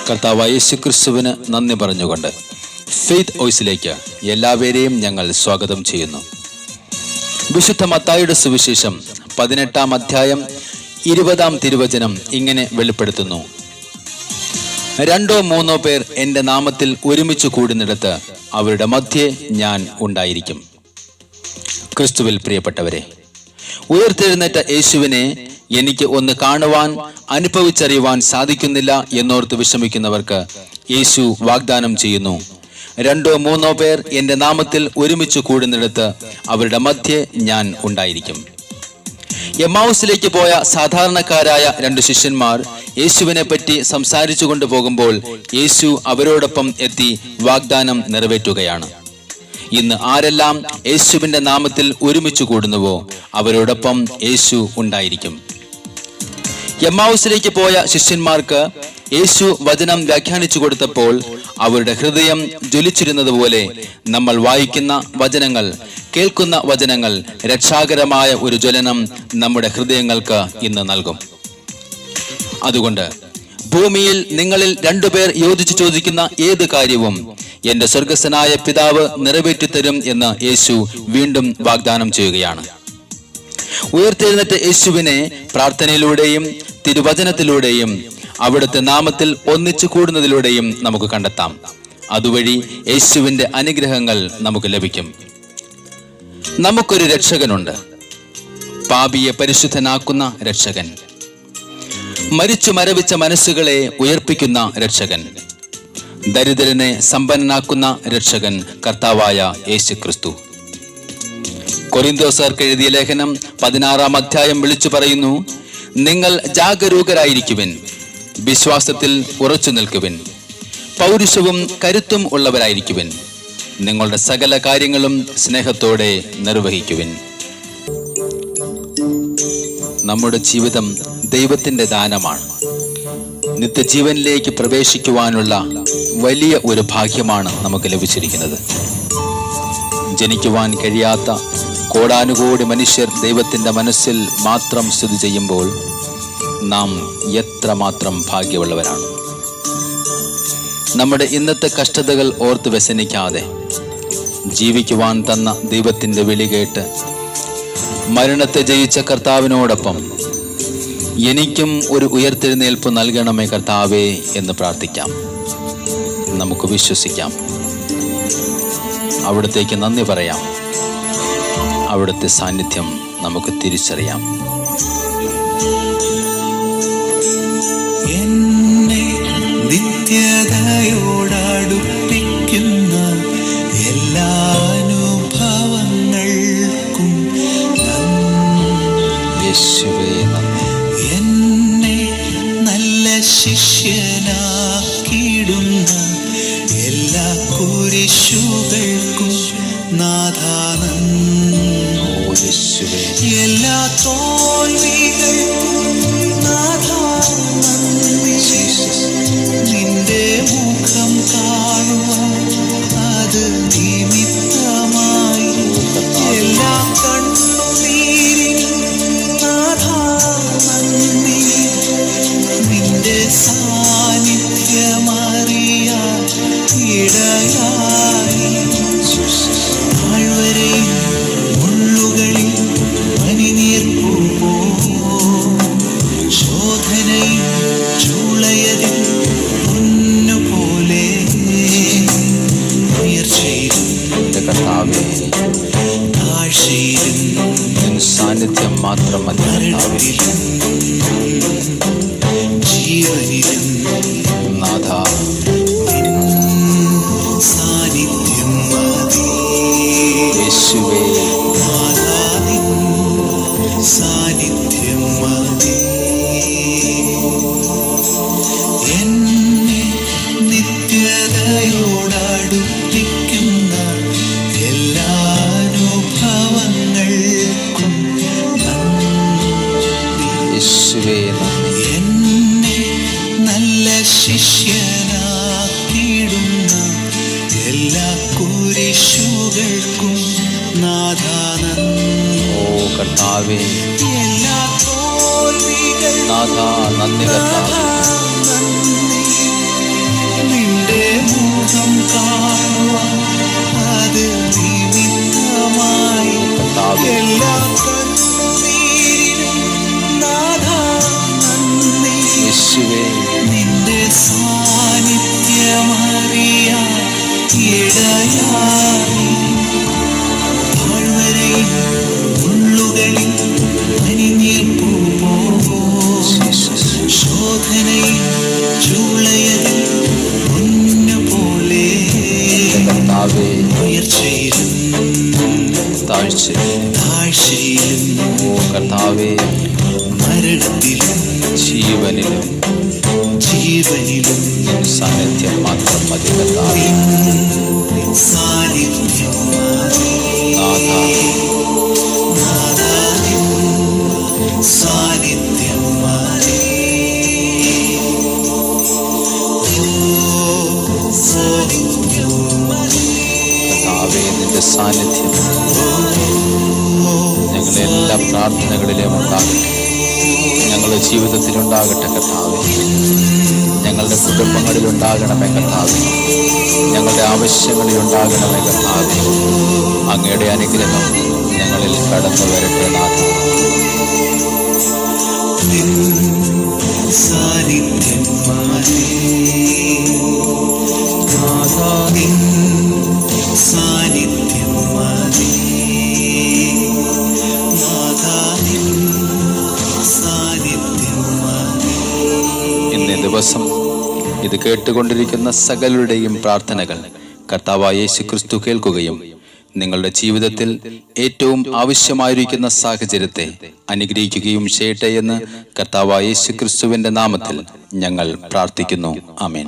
കർത്താവായ യേശുക്രിസ്തുവിന് നന്ദി പറഞ്ഞുകൊണ്ട് ഫെയ്ത്ത് വോയിസിലേക്ക് എല്ലാവരെയും ഞങ്ങൾ സ്വാഗതം ചെയ്യുന്നു. വിശുദ്ധ മത്തായിയുടെ സുവിശേഷം 18-ാം അധ്യായം 20-ാം തിരുവചനം ഇങ്ങനെ വെളിപ്പെടുത്തുന്നു: 2-3 പേർ എൻ്റെ നാമത്തിൽ ഒരുമിച്ച് കൂടുന്നിടത്ത് അവരുടെ മധ്യേ ഞാൻ ഉണ്ടായിരിക്കും. ക്രിസ്തുവിൽ പ്രിയപ്പെട്ടവരെ, ഉയർത്തെഴുന്നേറ്റ യേശുവിനെ എനിക്ക് ഒന്ന് കാണുവാൻ, അനുഭവിച്ചറിയുവാൻ സാധിക്കുന്നില്ല എന്നോർത്ത് വിഷമിക്കുന്നവർക്ക് യേശു വാഗ്ദാനം ചെയ്യുന്നു, 2-3 പേർ എൻ്റെ നാമത്തിൽ ഒരുമിച്ച് കൂടുന്നിടത്ത് അവരുടെ മധ്യേ ഞാൻ ഉണ്ടായിരിക്കും. എമ്മാവുസിലേക്ക് പോയ സാധാരണക്കാരായ 2 ശിഷ്യന്മാർ യേശുവിനെ പറ്റി സംസാരിച്ചു കൊണ്ടുപോകുമ്പോൾ യേശു അവരോടൊപ്പം എത്തി വാഗ്ദാനം നിറവേറ്റുകയാണ്. ഇന്ന് ആരെല്ലാം യേശുവിന്റെ നാമത്തിൽ ഒരുമിച്ച് കൂടുന്നുവോ അവരോടൊപ്പം യേശു ഉണ്ടായിരിക്കും. എമ്മാവുസിലേക്ക് പോയ ശിഷ്യന്മാർക്ക് യേശു വചനം വ്യാഖ്യാനിച്ചു കൊടുത്തപ്പോൾ അവരുടെ ഹൃദയം ജ്വലിച്ചിരുന്നതുപോലെ നമ്മൾ വായിക്കുന്ന വചനങ്ങൾ, കേൾക്കുന്ന വചനങ്ങൾ രക്ഷാകരമായ ഒരു ജ്വലനം നമ്മുടെ ഹൃദയങ്ങൾക്ക് ഇന്ന് നൽകും. അതുകൊണ്ട് ഭൂമിയിൽ നിങ്ങളിൽ 2 പേർ യോജിച്ചു ചോദിക്കുന്ന ഏത് കാര്യവും എന്റെ സ്വർഗസ്ഥനായ പിതാവ് നിറവേറ്റിത്തരും എന്ന് യേശു വീണ്ടും വാഗ്ദാനം ചെയ്യുകയാണ്. ഉയർത്തെഴുന്നേറ്റ യേശുവിനെ പ്രാർത്ഥനയിലൂടെയും തിരുവചനത്തിലൂടെയും അവിടുത്തെ നാമത്തിൽ ഒന്നിച്ചു കൂടുന്നതിലൂടെയും നമുക്ക് കണ്ടെത്താം. അതുവഴി യേശുവിന്റെ അനുഗ്രഹങ്ങൾ നമുക്ക് ലഭിക്കും. നമുക്കൊരു രക്ഷകനുണ്ട്, പാപിയെ പരിശുദ്ധനാക്കുന്ന രക്ഷകൻ, മരിച്ചു മരവിച്ച മനസ്സുകളെ ഉയർപ്പിക്കുന്ന രക്ഷകൻ, ദരിദ്രനെ സമ്പന്നനാക്കുന്ന രക്ഷകൻ കർത്താവായ യേശുക്രിസ്തു. കൊരിന്തോസർക്ക് എഴുതിയ ലേഖനം 16-ാം അധ്യായം വിളിച്ചു പറയുന്നു: നിങ്ങൾ ജാഗരൂകരായിരിക്കുവിൻ, വിശ്വാസത്തിൽ ഉറച്ചു നിൽക്കുവിൻ, പൗരുഷവും കരുത്തും ഉള്ളവരായിരിക്കുവിൻ, നിങ്ങളുടെ സകല കാര്യങ്ങളും സ്നേഹത്തോടെ നിർവഹിക്കുവിൻ. നമ്മുടെ ജീവിതം ദൈവത്തിന്റെ ദാനമാണ്. നിത്യജീവനിലേക്ക് പ്രവേശിക്കുവാനുള്ള വലിയ ഒരു ഭാഗ്യമാണ് നമുക്ക് ലഭിച്ചിരിക്കുന്നത്. ജനിക്കുവാൻ കഴിയാത്ത കോടാനുകോടി മനുഷ്യർ ദൈവത്തിന്റെ മനസ്സിൽ മാത്രം സ്ഥിതി ചെയ്യുമ്പോൾ നാം എത്രമാത്രം ഭാഗ്യമുള്ളവരാണ്. നമ്മുടെ ഇന്നത്തെ കഷ്ടതകൾ ഓർത്ത് വ്യസനിക്കാതെ ജീവിക്കുവാൻ തന്ന ദൈവത്തിന്റെ വിളി കേട്ട് മരണത്തെ ജയിച്ച കർത്താവിനോടൊപ്പം എനിക്കും ഒരു ഉയർത്തെഴുന്നേൽപ്പ് നൽകണമേ കർത്താവേ എന്ന് പ്രാർത്ഥിക്കാം. നമുക്ക് വിശ്വസിക്കാം, അവിടുത്തേക്ക് നന്ദി പറയാം, അവിടുത്തെ സാന്നിധ്യം നമുക്ക് തിരിച്ചറിയാം. എന്നെ നിത്യതയോടടുപ്പിക്കുന്ന എല്ലാ അനുഭവങ്ങൾക്കും യേശുവേ നന്ദി. എന്നെ നല്ല ശിഷ്യനാക്കിയിടുന്ന എല്ലാ കുരിശുകൾക്കും നാഥാനന്ദി. എല്ലാ തോൽവികൾക്കും നാഥാനന്ദി. നിന്റെ മുഖം കാണുവാൻ അത് നിമിത്തമായി എല്ലാ കണ്ണുനീരിനും നാഥാനന്ദി. നിന്റെ സാന്നിധ്യമറിയാൻ ഇടയായി താഴ്വരയിൽ മുള്ളുകളിൽ പനിനീർപ്പൂ ശോധനയിൽ ചൂളയതിൽ പൊന്നുപോലെ ഉയർച്ചയിലും താഴ്ചയിലും സാന്നിധ്യം മാത്രം മതി. ജീവനിലും നാഥ സാന്നിധ്യം മതി. യേശുവേ സാന്നിധ്യം മതി. എന്നെ നിത്യതയോടടുപ്പിക്കുന്ന എല്ലാ അനുഭവങ്ങൾക്കും യേശുവേ നന്ദി. എന്നെ നല്ല ശിഷ്യനാക്കിയിടുന്ന എല്ലാ കുരിശുകൾക്കും നാഥാനന്ദി. ഓ കർത്താവേ, എല്ലാ തോൽവികൾ നാഥ നന്ദി കർത്താവേ. എല്ലാ കണ്ണുനീരിനും നാഥാ നന്ദി. യേശുവേ, നിന്റെ സാന്നിധ്യമറിയാൻ ഇടയായി. താഴ്വരയിൽ മുള്ളുകളിൽ പനിനീർപ്പൂ ശോധനയിൽ ചൂളയതിൽ പൊന്നുപോലെ കർത്താവേ, ഉയർച്ചയിലും താഴ്ചയിലും കർത്താവേ, മരണത്തിലും ജീവനിലും സാന്നിധ്യം മാത്രം മതി കർത്താവേ. സാന്നിധ്യം നാഥാ, സാന്നിധ്യം കർത്താവേ, നിന്റെ സാന്നിധ്യം ഞങ്ങളുടെ എല്ലാ പ്രാർത്ഥനകളിലും ഉണ്ടാകട്ടെ, ഞങ്ങളുടെ ജീവിതത്തിലുണ്ടാകട്ടെ കർത്താവേ. ഞങ്ങളുടെ കുടുംബങ്ങളിൽ ഉണ്ടാകണമേ കർത്താവേ, ഞങ്ങളുടെ ആവശ്യങ്ങളിൽ ഉണ്ടാകണമേ കർത്താവേ. അങ്ങയുടെ അനുഗ്രഹം ഞങ്ങളിൽ കടന്നു വരട്ടെ നാഥ. സാന്നിധ്യം സാന്നിധ്യം ഇന്നേ ദിവസം ഇത് കേട്ടുകൊണ്ടിരിക്കുന്ന സകലരുടെയും പ്രാർത്ഥനകൾ കർത്താവായ യേശുക്രിസ്തു കേൾക്കുകയും നിങ്ങളുടെ ജീവിതത്തിൽ ഏറ്റവും ആവശ്യമായിരിക്കുന്ന സാഹചര്യത്തെ അനുഗ്രഹിക്കുകയും ചെയ്യട്ടെ എന്ന് കർത്താവായ യേശുക്രിസ്തുവിന്റെ നാമത്തിൽ ഞങ്ങൾ പ്രാർത്ഥിക്കുന്നു. ആമേൻ.